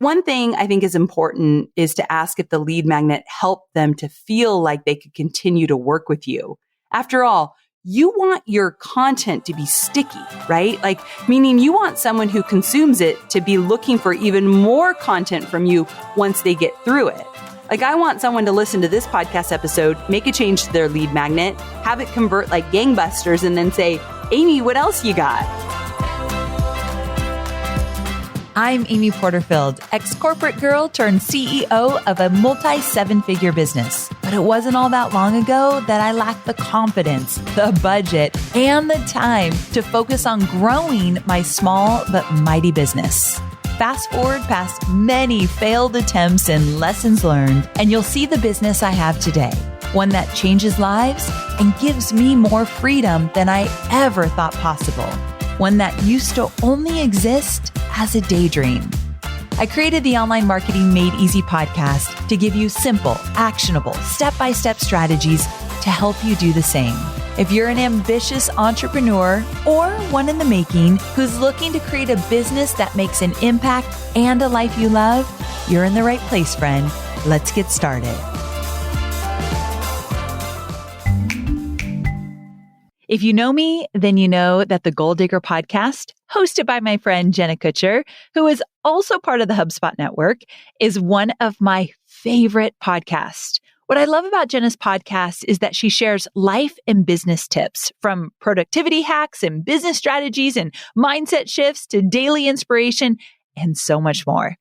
One thing I think is important is to ask if the lead magnet helped them to feel like they could continue to work with you. After all, you want your content to be sticky, right? Like, meaning you want someone who consumes it to be looking for even more content from you once they get through it. Like, I want someone to listen to this podcast episode, make a change to their lead magnet, have it convert like gangbusters, and then say, Amy, what else you got? I'm Amy Porterfield, ex-corporate girl turned CEO of a multi-seven-figure business. But it wasn't all that long ago that I lacked the confidence, the budget, and the time to focus on growing my small but mighty business. Fast forward past many failed attempts and lessons learned, and you'll see the business I have today. One that changes lives and gives me more freedom than I ever thought possible. One that used to only exist as a daydream. I created the Online Marketing Made Easy podcast to give you simple, actionable, step-by-step strategies to help you do the same. If you're an ambitious entrepreneur or one in the making who's looking to create a business that makes an impact and a life you love, you're in the right place, friend. Let's get started. If you know me, then you know that the Goal Digger podcast, hosted by my friend Jenna Kutcher, who is also part of the HubSpot network, is one of my favorite podcasts. What I love about Jenna's podcast is that she shares life and business tips, from productivity hacks and business strategies and mindset shifts to daily inspiration and so much more.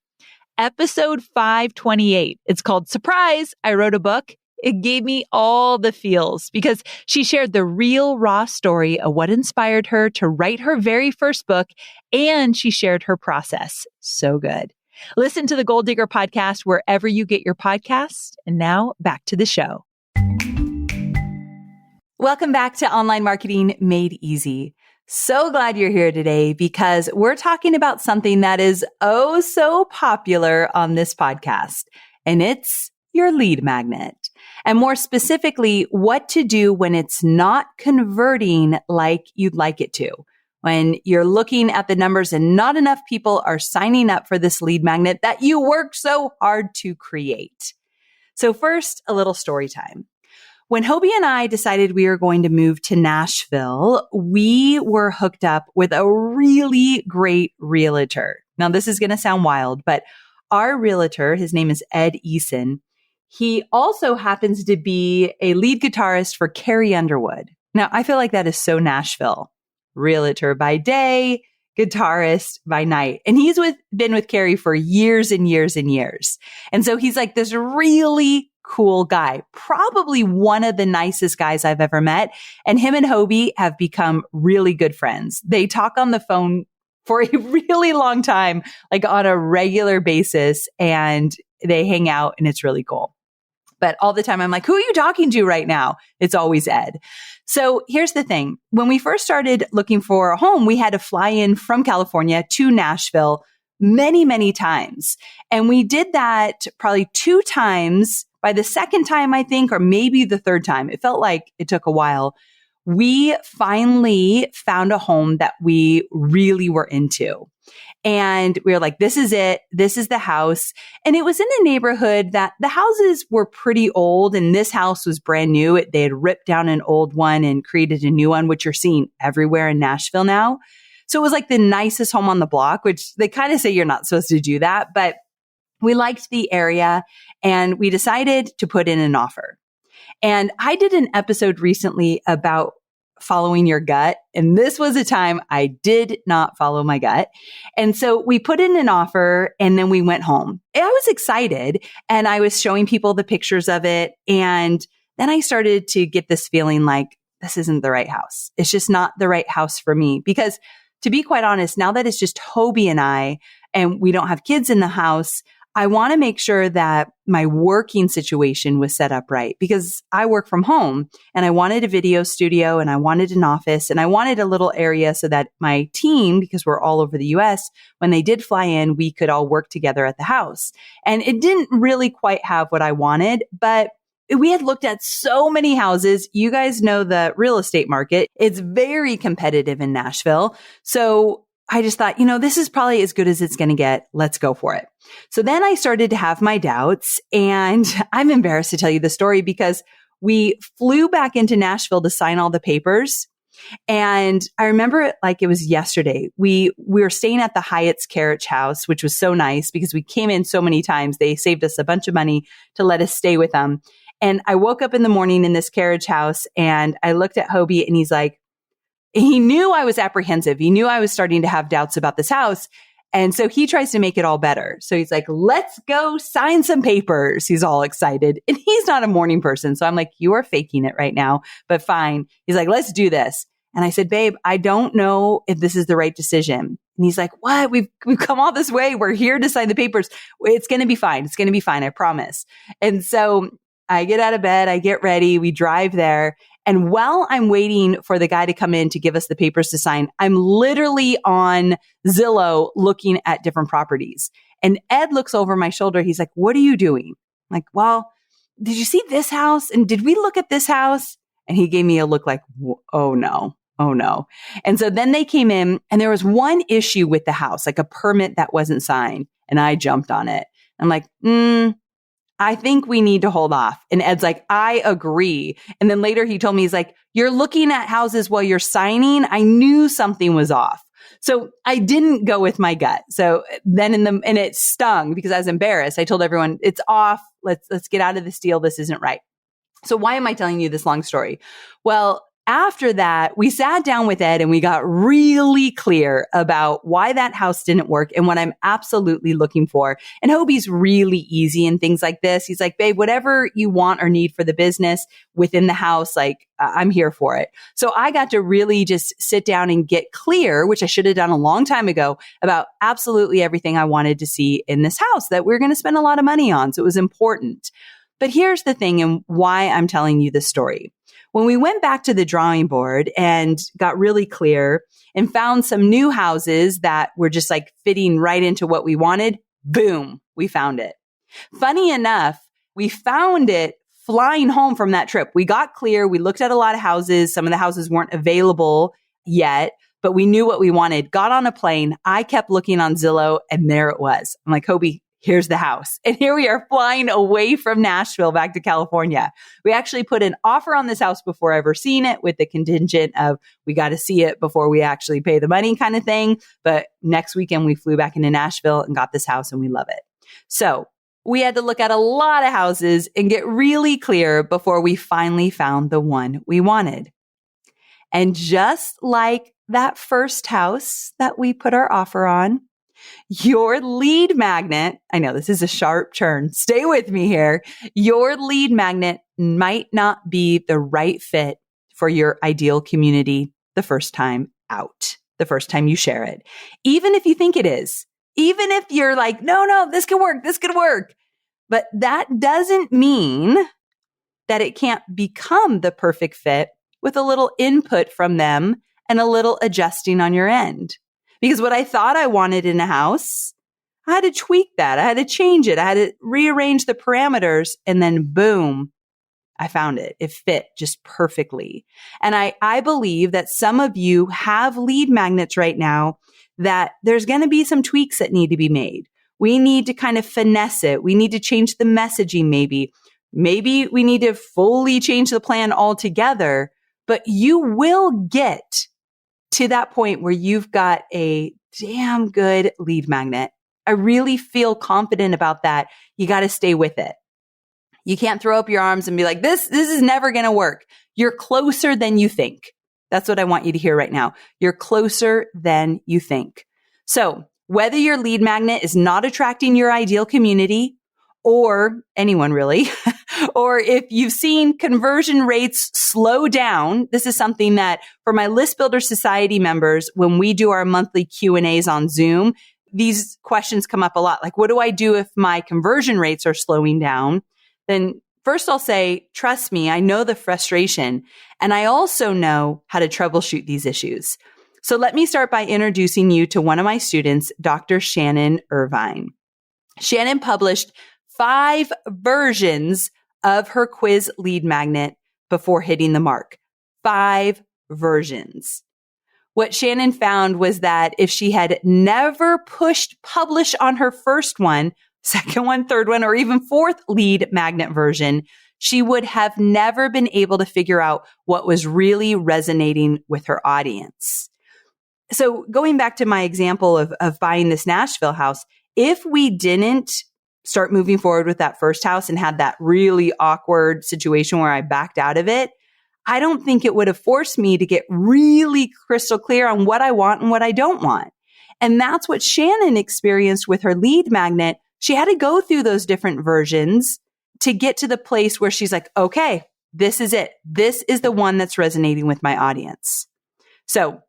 Episode 528, it's called Surprise, I Wrote a Book. It gave me all the feels because she shared the real raw story of what inspired her to write her very first book, and she shared her process. So good. Listen to the Goal Digger podcast wherever you get your podcasts. And now back to the show. Welcome back to Online Marketing Made Easy. So glad you're here today because we're talking about something that is oh so popular on this podcast, and it's your lead magnet. And more specifically, what to do when it's not converting like you'd like it to. When you're looking at the numbers and not enough people are signing up for this lead magnet that you worked so hard to create. So first, a little story time. When Hobie and I decided we were going to move to Nashville, we were hooked up with a really great realtor. Now, this is going to sound wild, but our realtor, his name is Ed Eason. He also happens to be a lead guitarist for Carrie Underwood. Now, I feel like that is so Nashville. Realtor by day, guitarist by night. And he's been with Carrie for years and years and years. And so he's like this really cool guy, probably one of the nicest guys I've ever met. And him and Hobie have become really good friends. They talk on the phone for a really long time, like on a regular basis, and they hang out, and it's really cool. But all the time I'm like, who are you talking to right now? It's always Ed. So here's the thing. When we first started looking for a home, we had to fly in from California to Nashville many, many times. And we did that probably 2 times. By the second time, I think, or maybe the third time, it felt like it took a while. We finally found a home that we really were into. And we were like, this is it. This is the house. And it was in a neighborhood that the houses were pretty old, and this house was brand new. They had ripped down an old one and created a new one, which you're seeing everywhere in Nashville now. So it was like the nicest home on the block, which they kind of say you're not supposed to do that. But we liked the area, and we decided to put in an offer. And I did an episode recently about following your gut. And this was a time I did not follow my gut. And so we put in an offer, and then we went home. I was excited, and I was showing people the pictures of it. And then I started to get this feeling like this isn't the right house. It's just not the right house for me. Because to be quite honest, now that it's just Hobie and I, and we don't have kids in the house, I want to make sure that my working situation was set up right, because I work from home, and I wanted a video studio, and I wanted an office, and I wanted a little area so that my team, because we're all over the US, when they did fly in, we could all work together at the house. And it didn't really quite have what I wanted, but we had looked at so many houses. You guys know the real estate market. It's very competitive in Nashville. So I just thought, this is probably as good as it's going to get. Let's go for it. So then I started to have my doubts, and I'm embarrassed to tell you the story because we flew back into Nashville to sign all the papers. And I remember it like it was yesterday. We were staying at the Hyatt's Carriage House, which was so nice because we came in so many times. They saved us a bunch of money to let us stay with them. And I woke up in the morning in this carriage house and I looked at Hobie and he's like, he knew I was apprehensive. He knew I was starting to have doubts about this house. And so he tries to make it all better. So he's like, let's go sign some papers. He's all excited. And he's not a morning person. So I'm like, you are faking it right now, but fine. He's like, let's do this. And I said, babe, I don't know if this is the right decision. And he's like, what? We've come all this way. We're here to sign the papers. It's going to be fine. It's going to be fine. I promise. And so I get out of bed. I get ready. We drive there. And while I'm waiting for the guy to come in to give us the papers to sign, I'm literally on Zillow looking at different properties. And Ed looks over my shoulder. He's like, what are you doing? I'm like, well, did you see this house? And did we look at this house? And he gave me a look like, oh no. Oh no. And so then they came in and there was one issue with the house, like a permit that wasn't signed. And I jumped on it. I'm like, I think we need to hold off. And Ed's like, I agree. And then later he told me, he's like, you're looking at houses while you're signing. I knew something was off. So I didn't go with my gut. So then and it stung because I was embarrassed. I told everyone it's off. Let's get out of this deal. This isn't right. So why am I telling you this long story? Well, after that, we sat down with Ed and we got really clear about why that house didn't work and what I'm absolutely looking for. And Hobie's really easy in things like this. He's like, babe, whatever you want or need for the business within the house, like I'm here for it. So I got to really just sit down and get clear, which I should have done a long time ago, about absolutely everything I wanted to see in this house that we're going to spend a lot of money on. So it was important. But here's the thing and why I'm telling you this story. When we went back to the drawing board and got really clear and found some new houses that were just like fitting right into what we wanted, boom, we found it. Funny enough, we found it flying home from that trip. We got clear. We looked at a lot of houses. Some of the houses weren't available yet, but we knew what we wanted. Got on a plane. I kept looking on Zillow and there it was. I'm like, Hobie, here's the house. And here we are flying away from Nashville back to California. We actually put an offer on this house before ever seeing it with the contingent of we got to see it before we actually pay the money kind of thing. But next weekend we flew back into Nashville and got this house and we love it. So we had to look at a lot of houses and get really clear before we finally found the one we wanted. And just like that first house that we put our offer on, your lead magnet, I know this is a sharp turn. Stay with me here. Your lead magnet might not be the right fit for your ideal community the first time out, the first time you share it. Even if you think it is, even if you're like, no, this could work. But that doesn't mean that it can't become the perfect fit with a little input from them and a little adjusting on your end. Because what I thought I wanted in a house, I had to tweak that. I had to change it. I had to rearrange the parameters and then boom, I found it. It fit just perfectly. And I believe that some of you have lead magnets right now that there's going to be some tweaks that need to be made. We need to kind of finesse it. We need to change the messaging maybe. Maybe we need to fully change the plan altogether, but you will get to that point where you've got a damn good lead magnet. I really feel confident about that. You got to stay with it. You can't throw up your arms and be like, this is never going to work. You're closer than you think. That's what I want you to hear right now. You're closer than you think. So whether your lead magnet is not attracting your ideal community or anyone really, or if you've seen conversion rates slow down, this is something that for my List Builder Society members, when we do our monthly Q&As on Zoom, these questions come up a lot. Like, what do I do if my conversion rates are slowing down? Then first I'll say, trust me, I know the frustration, and I also know how to troubleshoot these issues. So let me start by introducing you to one of my students, Dr. Shannon Irvine. Shannon published 5 versions of her quiz lead magnet before hitting the mark. 5 versions. What Shannon found was that if she had never pushed publish on her first one, second one, third one, or even fourth lead magnet version, she would have never been able to figure out what was really resonating with her audience. So going back to my example of buying this Nashville house, if we didn't start moving forward with that first house and had that really awkward situation where I backed out of it, I don't think it would have forced me to get really crystal clear on what I want and what I don't want. And that's what Shannon experienced with her lead magnet. She had to go through those different versions to get to the place where she's like, okay, this is it. This is the one that's resonating with my audience. So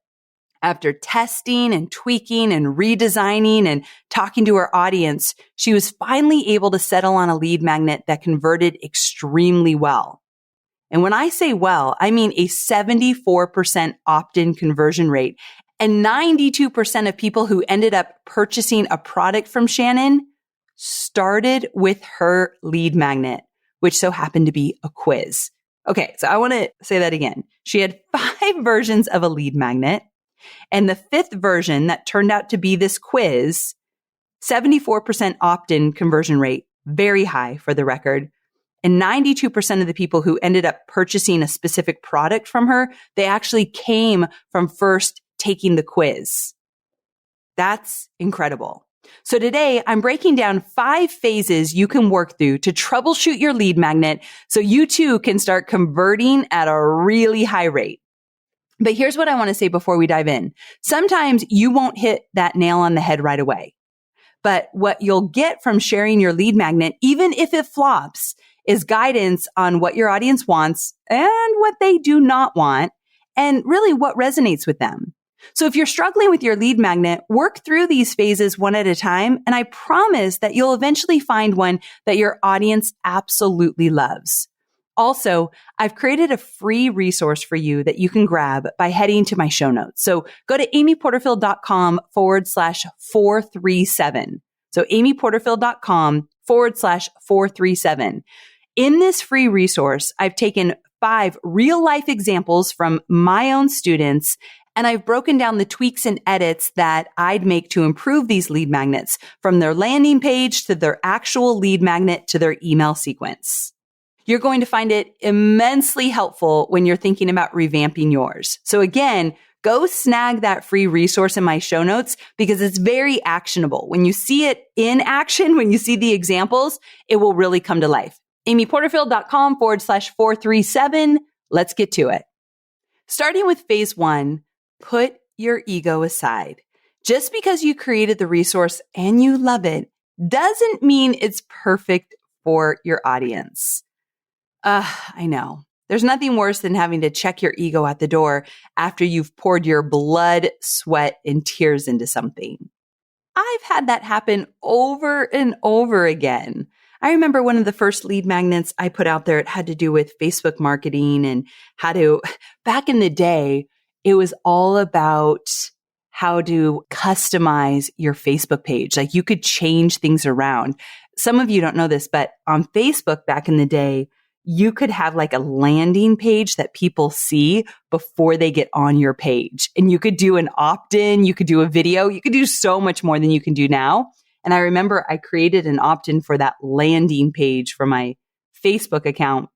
after testing and tweaking and redesigning and talking to her audience, she was finally able to settle on a lead magnet that converted extremely well. And when I say well, I mean a 74% opt-in conversion rate. And 92% of people who ended up purchasing a product from Shannon started with her lead magnet, which so happened to be a quiz. Okay, so I want to say that again. She had 5 versions of a lead magnet. And the 5th version that turned out to be this quiz, 74% opt-in conversion rate, very high for the record. And 92% of the people who ended up purchasing a specific product from her, they actually came from first taking the quiz. That's incredible. So today I'm breaking down 5 phases you can work through to troubleshoot your lead magnet so you too can start converting at a really high rate. But here's what I want to say before we dive in. Sometimes you won't hit that nail on the head right away. But what you'll get from sharing your lead magnet, even if it flops, is guidance on what your audience wants and what they do not want, and really what resonates with them. So if you're struggling with your lead magnet, work through these phases one at a time, and I promise that you'll eventually find one that your audience absolutely loves. Also, I've created a free resource for you that you can grab by heading to my show notes. So go to amyporterfield.com/437. So amyporterfield.com/437. In this free resource, I've taken 5 real life examples from my own students, and I've broken down the tweaks and edits that I'd make to improve these lead magnets from their landing page to their actual lead magnet to their email sequence. You're going to find it immensely helpful when you're thinking about revamping yours. So again, go snag that free resource in my show notes because it's very actionable. When you see it in action, when you see the examples, it will really come to life. amyporterfield.com/437. Let's get to it. Starting with phase 1, put your ego aside. Just because you created the resource and you love it doesn't mean it's perfect for your audience. I know. There's nothing worse than having to check your ego at the door after you've poured your blood, sweat, and tears into something. I've had that happen over and over again. I remember one of the first lead magnets I put out there, it had to do with Facebook marketing and back in the day, it was all about how to customize your Facebook page. Like you could change things around. Some of you don't know this, but on Facebook back in the day, you could have like a landing page that people see before they get on your page. And you could do an opt-in, you could do a video, you could do so much more than you can do now. And I remember I created an opt-in for that landing page for my Facebook account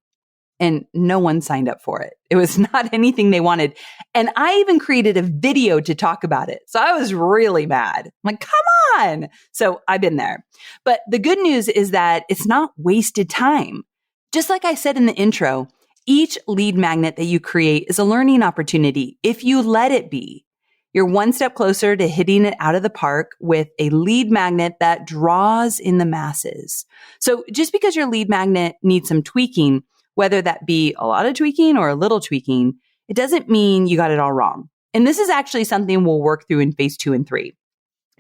and no one signed up for it. It was not anything they wanted. And I even created a video to talk about it. So I was really mad. I'm like, come on. So I've been there. But the good news is that it's not wasted time. Just like I said in the intro, each lead magnet that you create is a learning opportunity if you let it be. You're one step closer to hitting it out of the park with a lead magnet that draws in the masses. So just because your lead magnet needs some tweaking, whether that be a lot of tweaking or a little tweaking, it doesn't mean you got it all wrong. And this is actually something we'll work through in phase 2 and 3.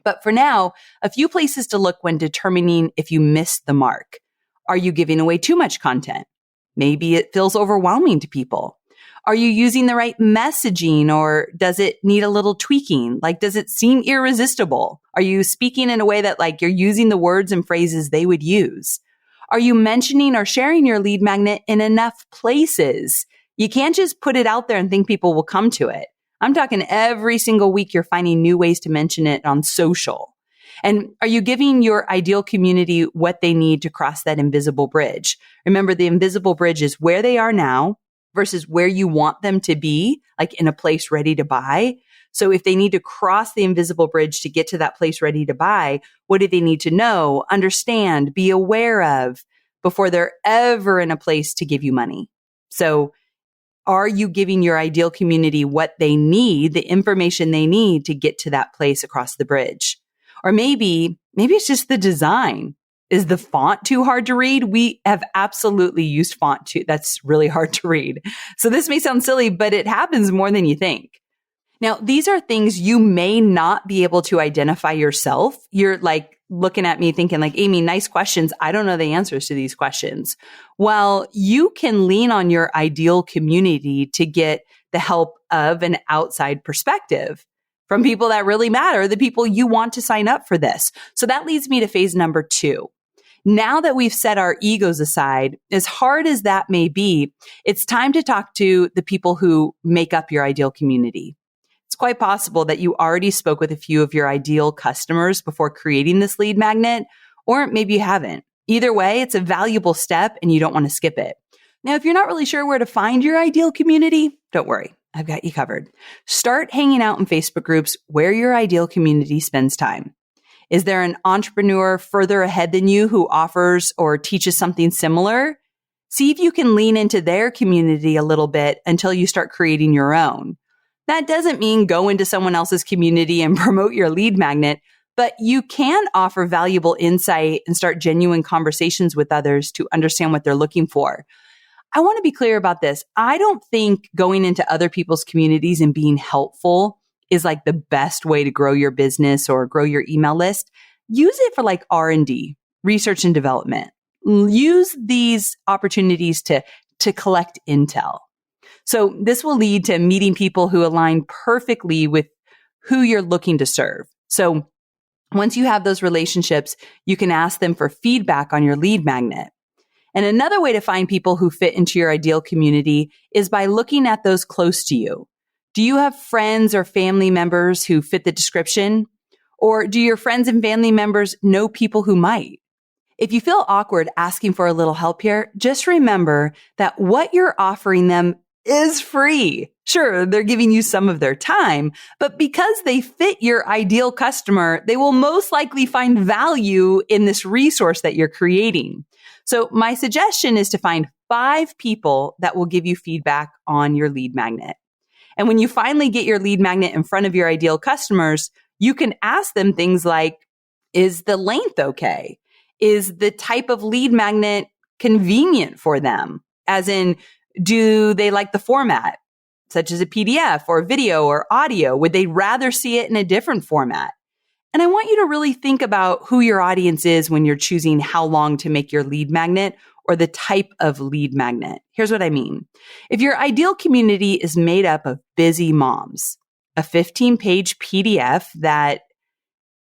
But for now, a few places to look when determining if you missed the mark. Are you giving away too much content? Maybe it feels overwhelming to people. Are you using the right messaging or does it need a little tweaking? Like, does it seem irresistible? Are you speaking in a way that like you're using the words and phrases they would use? Are you mentioning or sharing your lead magnet in enough places? You can't just put it out there and think people will come to it. I'm talking every single week you're finding new ways to mention it on social. And are you giving your ideal community what they need to cross that invisible bridge? Remember, the invisible bridge is where they are now versus where you want them to be, like in a place ready to buy. So if they need to cross the invisible bridge to get to that place ready to buy, what do they need to know, understand, be aware of before they're ever in a place to give you money? So are you giving your ideal community what they need, the information they need to get to that place across the bridge? Or maybe it's just the design. Is the font too hard to read? We have absolutely used font too. That's really hard to read. So this may sound silly, but it happens more than you think. Now, these are things you may not be able to identify yourself. You're like looking at me thinking like, Amy, nice questions. I don't know the answers to these questions. Well, you can lean on your ideal community to get the help of an outside perspective from people that really matter, the people you want to sign up for this. So that leads me to phase number 2. Now that we've set our egos aside, as hard as that may be, it's time to talk to the people who make up your ideal community. It's quite possible that you already spoke with a few of your ideal customers before creating this lead magnet, or maybe you haven't. Either way, it's a valuable step and you don't want to skip it. Now, if you're not really sure where to find your ideal community, don't worry. I've got you covered. Start hanging out in Facebook groups where your ideal community spends time. Is there an entrepreneur further ahead than you who offers or teaches something similar? See if you can lean into their community a little bit until you start creating your own. That doesn't mean go into someone else's community and promote your lead magnet, but you can offer valuable insight and start genuine conversations with others to understand what they're looking for. I want to be clear about this. I don't think going into other people's communities and being helpful is like the best way to grow your business or grow your email list. Use it for like R&D, research and development. Use these opportunities to collect intel. So this will lead to meeting people who align perfectly with who you're looking to serve. So once you have those relationships, you can ask them for feedback on your lead magnet. And another way to find people who fit into your ideal community is by looking at those close to you. Do you have friends or family members who fit the description? Or do your friends and family members know people who might? If you feel awkward asking for a little help here, just remember that what you're offering them is free. Sure, they're giving you some of their time, but because they fit your ideal customer, they will most likely find value in this resource that you're creating. So my suggestion is to find 5 people that will give you feedback on your lead magnet. And when you finally get your lead magnet in front of your ideal customers, you can ask them things like, is the length okay? Is the type of lead magnet convenient for them? As in, do they like the format, such as a PDF or video or audio? Would they rather see it in a different format? And I want you to really think about who your audience is when you're choosing how long to make your lead magnet or the type of lead magnet. Here's what I mean. If your ideal community is made up of busy moms, a 15-page PDF that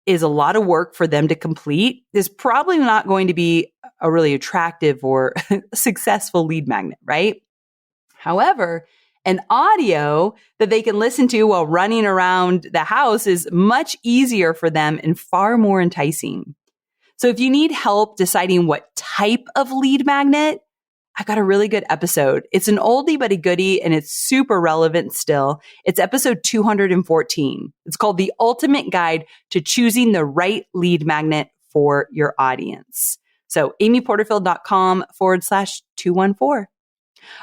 is a lot of work for them to complete is probably not going to be a really attractive or successful lead magnet, right? However, an audio that they can listen to while running around the house is much easier for them and far more enticing. So if you need help deciding what type of lead magnet, I got a really good episode. It's an oldie but a goodie, and it's super relevant still. It's episode 214. It's called The Ultimate Guide to Choosing the Right Lead Magnet for Your Audience. So amyporterfield.com/214.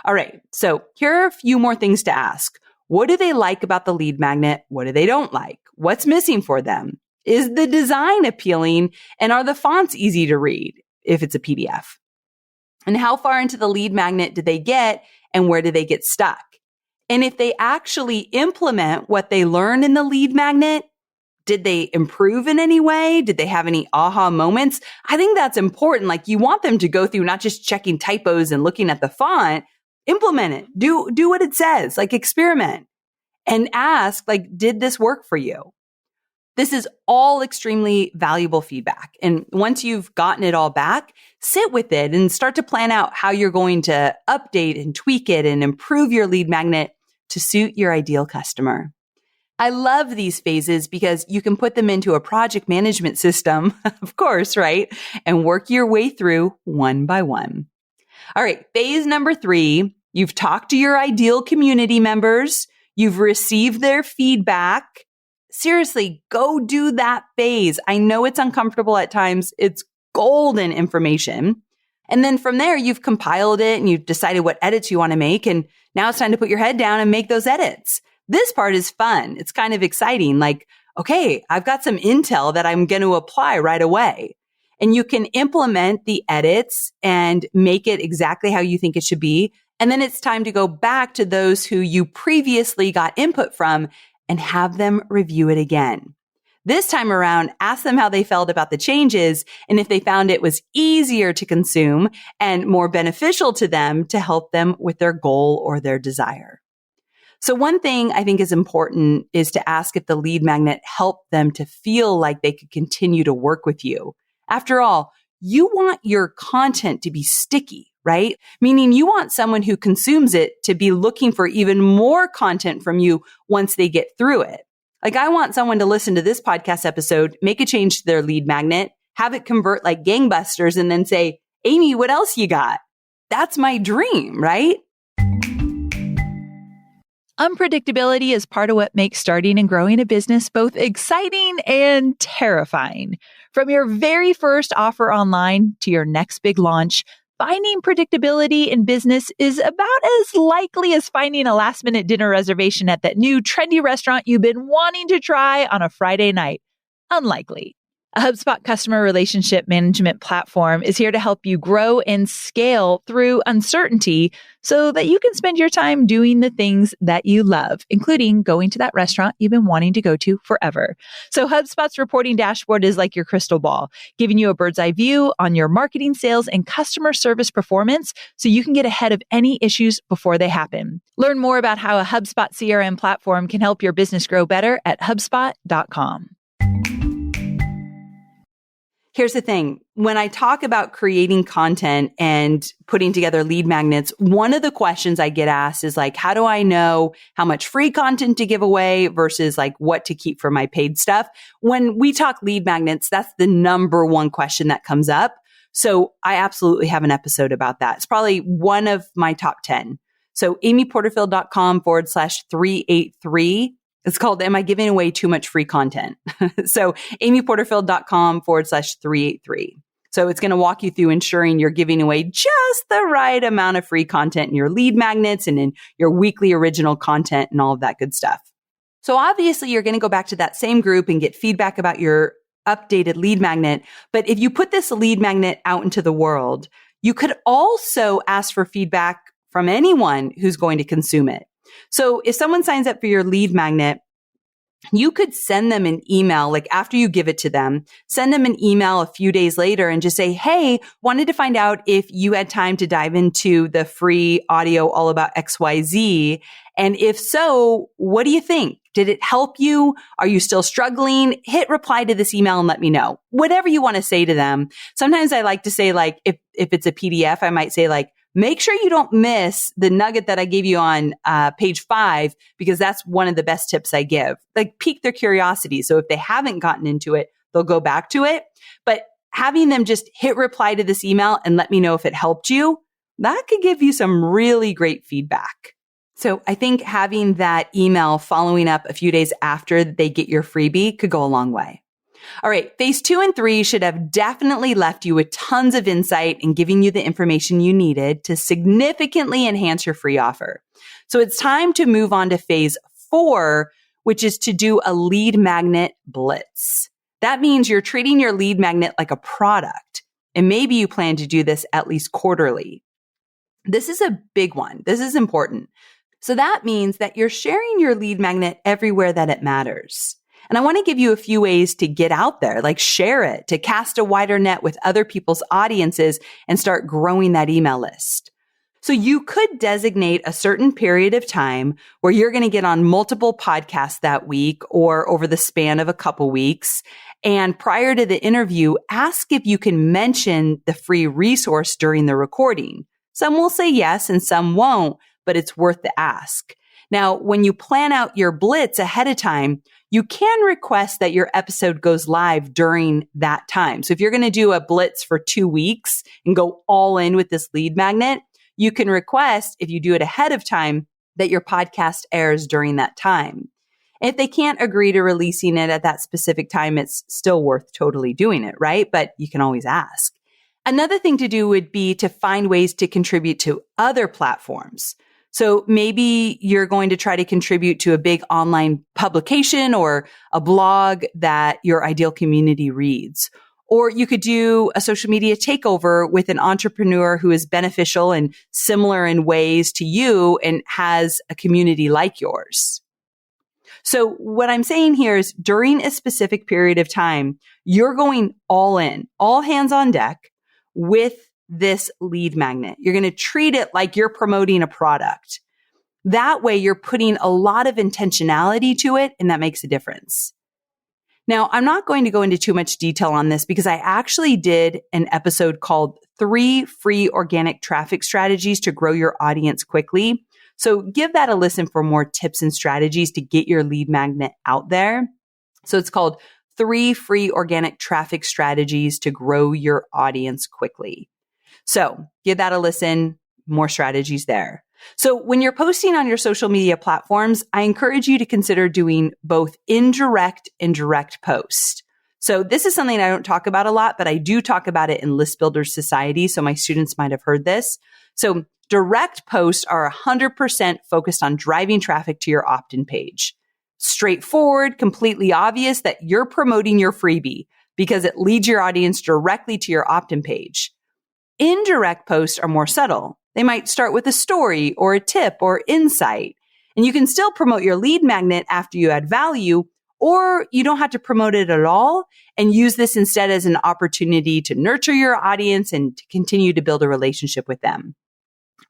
All right. So here are a few more things to ask. What do they like about the lead magnet? What do they don't like? What's missing for them? Is the design appealing? And are the fonts easy to read if it's a PDF? And how far into the lead magnet did they get, and where did they get stuck? And if they actually implement what they learned in the lead magnet, did they improve in any way? Did they have any aha moments? I think that's important. Like, you want them to go through not just checking typos and looking at the font, implement it. Do what it says, like experiment and ask, like, did this work for you? This is all extremely valuable feedback. And once you've gotten it all back, sit with it and start to plan out how you're going to update and tweak it and improve your lead magnet to suit your ideal customer. I love these phases because you can put them into a project management system, of course, right? And work your way through one by one. All right. Phase number 3, you've talked to your ideal community members. You've received their feedback. Seriously, go do that phase. I know it's uncomfortable at times. It's golden information. And then from there, you've compiled it and you've decided what edits you want to make. And now it's time to put your head down and make those edits. This part is fun. It's kind of exciting. Like, okay, I've got some intel that I'm going to apply right away. And you can implement the edits and make it exactly how you think it should be. And then it's time to go back to those who you previously got input from and have them review it again. This time around, ask them how they felt about the changes and if they found it was easier to consume and more beneficial to them to help them with their goal or their desire. So one thing I think is important is to ask if the lead magnet helped them to feel like they could continue to work with you. After all, you want your content to be sticky, right? Meaning you want someone who consumes it to be looking for even more content from you once they get through it. Like I want someone to listen to this podcast episode, make a change to their lead magnet, have it convert like gangbusters, and then say, Amy, what else you got? That's my dream, right? Unpredictability is part of what makes starting and growing a business both exciting and terrifying. From your very first offer online to your next big launch, finding predictability in business is about as likely as finding a last-minute dinner reservation at that new trendy restaurant you've been wanting to try on a Friday night. Unlikely. A HubSpot customer relationship management platform is here to help you grow and scale through uncertainty so that you can spend your time doing the things that you love, including going to that restaurant you've been wanting to go to forever. So HubSpot's reporting dashboard is like your crystal ball, giving you a bird's eye view on your marketing, sales, and customer service performance so you can get ahead of any issues before they happen. Learn more about how a HubSpot CRM platform can help your business grow better at HubSpot.com. Here's the thing. When I talk about creating content and putting together lead magnets, one of the questions I get asked is like, how do I know how much free content to give away versus like what to keep for my paid stuff? When we talk lead magnets, that's the number one question that comes up. So I absolutely have an episode about that. It's probably one of my top 10. So amyporterfield.com/383. It's called, Am I Giving Away Too Much Free Content? So amyporterfield.com/383. So it's going to walk you through ensuring you're giving away just the right amount of free content in your lead magnets and in your weekly original content and all of that good stuff. So obviously you're going to go back to that same group and get feedback about your updated lead magnet. But if you put this lead magnet out into the world, you could also ask for feedback from anyone who's going to consume it. So if someone signs up for your lead magnet, you could send them an email, like after you give it to them, send them an email a few days later and just say, hey, wanted to find out if you had time to dive into the free audio all about XYZ. And if so, what do you think? Did it help you? Are you still struggling? Hit reply to this email and let me know. Whatever you want to say to them. Sometimes I like to say like, if it's a PDF, I might say like, make sure you don't miss the nugget that I gave you on page 5, because that's one of the best tips I give. Like pique their curiosity. So if they haven't gotten into it, they'll go back to it. But having them just hit reply to this email and let me know if it helped you, that could give you some really great feedback. So I think having that email following up a few days after they get your freebie could go a long way. All right. Phase 2 and 3 should have definitely left you with tons of insight and giving you the information you needed to significantly enhance your free offer. So it's time to move on to phase 4, which is to do a lead magnet blitz. That means you're treating your lead magnet like a product. And maybe you plan to do this at least quarterly. This is a big one. This is important. So that means that you're sharing your lead magnet everywhere that it matters. And I want to give you a few ways to get out there, like share it, to cast a wider net with other people's audiences and start growing that email list. So you could designate a certain period of time where you're going to get on multiple podcasts that week or over the span of a couple weeks. And prior to the interview, ask if you can mention the free resource during the recording. Some will say yes and some won't, but it's worth the ask. Now, when you plan out your Blitz ahead of time, you can request that your episode goes live during that time. So if you're going to do a Blitz for 2 weeks and go all in with this lead magnet, you can request, if you do it ahead of time, that your podcast airs during that time. If they can't agree to releasing it at that specific time, it's still worth totally doing it, right? But you can always ask. Another thing to do would be to find ways to contribute to other platforms. So maybe you're going to try to contribute to a big online publication or a blog that your ideal community reads. Or you could do a social media takeover with an entrepreneur who is beneficial and similar in ways to you and has a community like yours. So what I'm saying here is during a specific period of time, you're going all in, all hands on deck with this lead magnet. You're going to treat it like you're promoting a product. That way you're putting a lot of intentionality to it, and that makes a difference. Now, I'm not going to go into too much detail on this because I actually did an episode called 3 Free Organic Traffic Strategies to Grow Your Audience Quickly. So give that a listen for more tips and strategies to get your lead magnet out there. So it's called 3 Free Organic Traffic Strategies to Grow Your Audience Quickly. So give that a listen, more strategies there. So when you're posting on your social media platforms, I encourage you to consider doing both indirect and direct posts. So this is something I don't talk about a lot, but I do talk about it in List Builders Society. So my students might have heard this. So direct posts are 100% focused on driving traffic to your opt-in page. Straightforward, completely obvious that you're promoting your freebie because it leads your audience directly to your opt-in page. Indirect posts are more subtle. They might start with a story or a tip or insight, and you can still promote your lead magnet after you add value, or you don't have to promote it at all and use this instead as an opportunity to nurture your audience and to continue to build a relationship with them.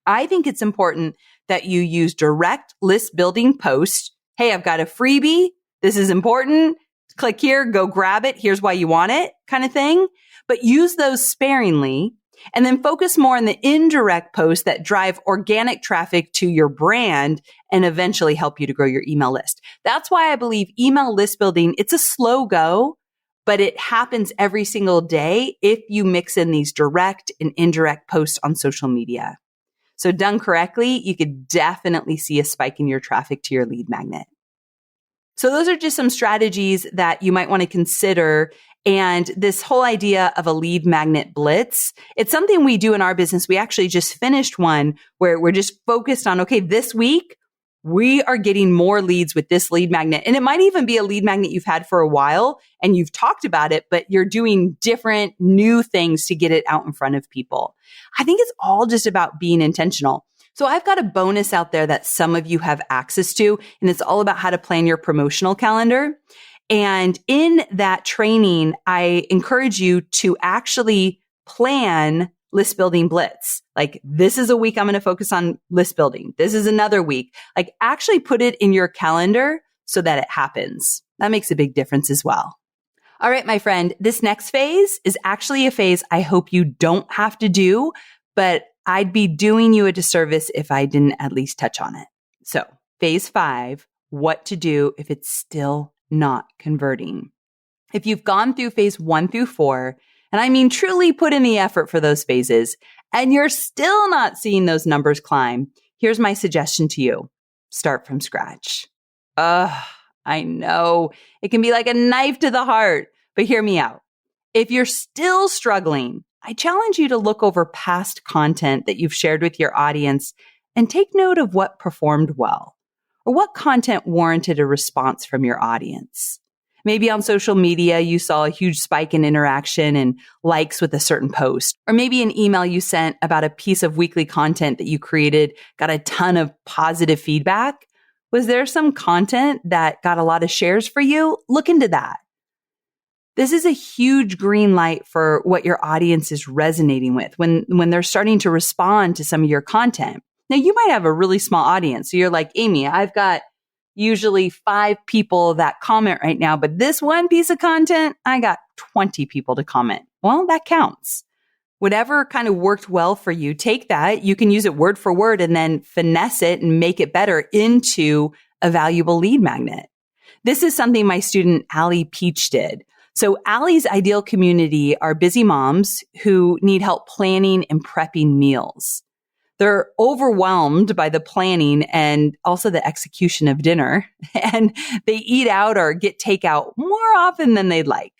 I think it's important that you use direct list building posts. Hey, I've got a freebie. This is important. Click here, go grab it. Here's why you want it kind of thing. But use those sparingly. And then focus more on the indirect posts that drive organic traffic to your brand and eventually help you to grow your email list. That's why I believe email list building, it's a slow go, but it happens every single day if you mix in these direct and indirect posts on social media. So done correctly, you could definitely see a spike in your traffic to your lead magnet. So those are just some strategies that you might want to consider. And this whole idea of a lead magnet blitz, it's something we do in our business. We actually just finished one where we're just focused on, okay, this week we are getting more leads with this lead magnet. And it might even be a lead magnet you've had for a while and you've talked about it, but you're doing different new things to get it out in front of people. I think it's all just about being intentional. So I've got a bonus out there that some of you have access to, and it's all about how to plan your promotional calendar. And in that training, I encourage you to actually plan list building blitz. Like, this is a week I'm going to focus on list building. This is another week. Like, actually put it in your calendar so that it happens. That makes a big difference as well. All right, my friend, this next phase is actually a phase I hope you don't have to do, but I'd be doing you a disservice if I didn't at least touch on it. So phase 5, what to do if it's still not converting. If you've gone through phase 1 through 4, and I mean truly put in the effort for those phases, and you're still not seeing those numbers climb, here's my suggestion to you. Start from scratch. I know it can be like a knife to the heart, but hear me out. If you're still struggling, I challenge you to look over past content that you've shared with your audience and take note of what performed well or what content warranted a response from your audience. Maybe on social media, you saw a huge spike in interaction and likes with a certain post, or maybe an email you sent about a piece of weekly content that you created got a ton of positive feedback. Was there some content that got a lot of shares for you? Look into that. This is a huge green light for what your audience is resonating with when they're starting to respond to some of your content. Now, you might have a really small audience. So you're like, Amy, I've got usually 5 people that comment right now, but this one piece of content, I got 20 people to comment. Well, that counts. Whatever kind of worked well for you, take that. You can use it word for word and then finesse it and make it better into a valuable lead magnet. This is something my student Allie Peach did. So Allie's ideal community are busy moms who need help planning and prepping meals. They're overwhelmed by the planning and also the execution of dinner, and they eat out or get takeout more often than they'd like.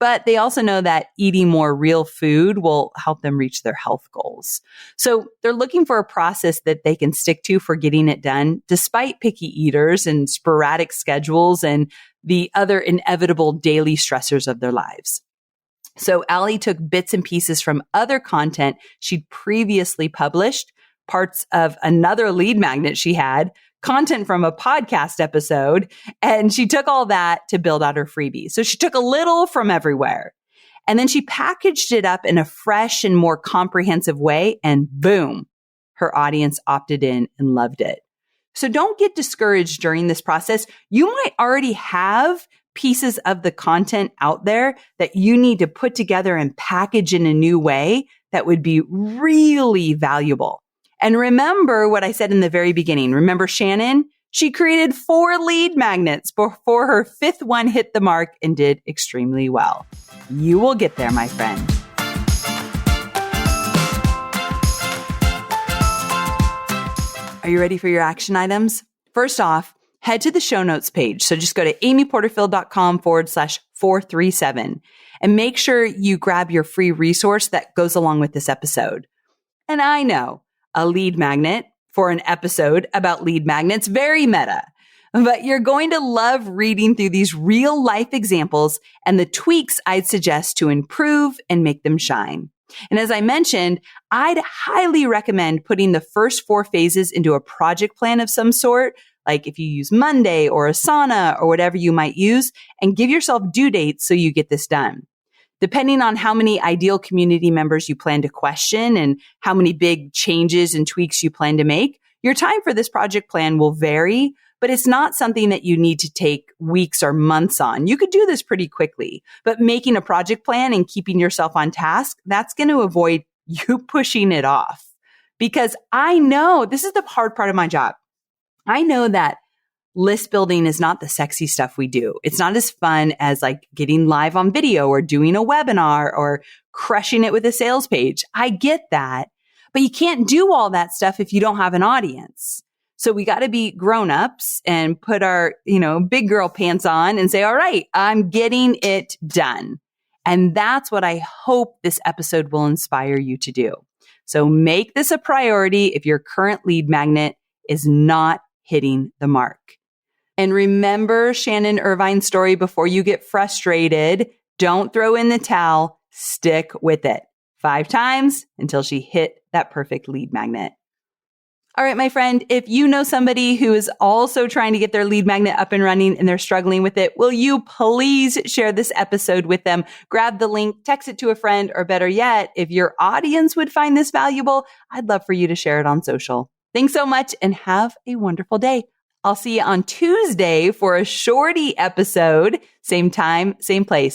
But they also know that eating more real food will help them reach their health goals. So they're looking for a process that they can stick to for getting it done, despite picky eaters and sporadic schedules and the other inevitable daily stressors of their lives. So Allie took bits and pieces from other content she'd previously published, parts of another lead magnet she had, content from a podcast episode, and she took all that to build out her freebie. So she took a little from everywhere, and then she packaged it up in a fresh and more comprehensive way, and boom, her audience opted in and loved it. So don't get discouraged during this process. You might already have pieces of the content out there that you need to put together and package in a new way that would be really valuable. And remember what I said in the very beginning. Remember Shannon? She created 4 lead magnets before her 5th one hit the mark and did extremely well. You will get there, my friend. Are you ready for your action items? First off, head to the show notes page. So just go to amyporterfield.com/437 and make sure you grab your free resource that goes along with this episode. And I know a lead magnet for an episode about lead magnets, very meta, but you're going to love reading through these real life examples and the tweaks I'd suggest to improve and make them shine. And as I mentioned, I'd highly recommend putting the first 4 phases into a project plan of some sort, like if you use Monday or Asana or whatever you might use, and give yourself due dates so you get this done. Depending on how many ideal community members you plan to question and how many big changes and tweaks you plan to make, your time for this project plan will vary, but it's not something that you need to take weeks or months on. You could do this pretty quickly, but making a project plan and keeping yourself on task, that's going to avoid you pushing it off. Because I know this is the hard part of my job. I know that list building is not the sexy stuff we do. It's not as fun as like getting live on video or doing a webinar or crushing it with a sales page. I get that, but you can't do all that stuff if you don't have an audience. So we got to be grown-ups and put our, big girl pants on and say, all right, I'm getting it done. And that's what I hope this episode will inspire you to do. So make this a priority if your current lead magnet is not hitting the mark. And remember Shannon Irvine's story before you get frustrated. Don't throw in the towel. Stick with it 5 times until she hit that perfect lead magnet. All right, my friend, if you know somebody who is also trying to get their lead magnet up and running and they're struggling with it, will you please share this episode with them? Grab the link, text it to a friend, or better yet, if your audience would find this valuable, I'd love for you to share it on social. Thanks so much and have a wonderful day. I'll see you on Tuesday for a shorty episode. Same time, same place.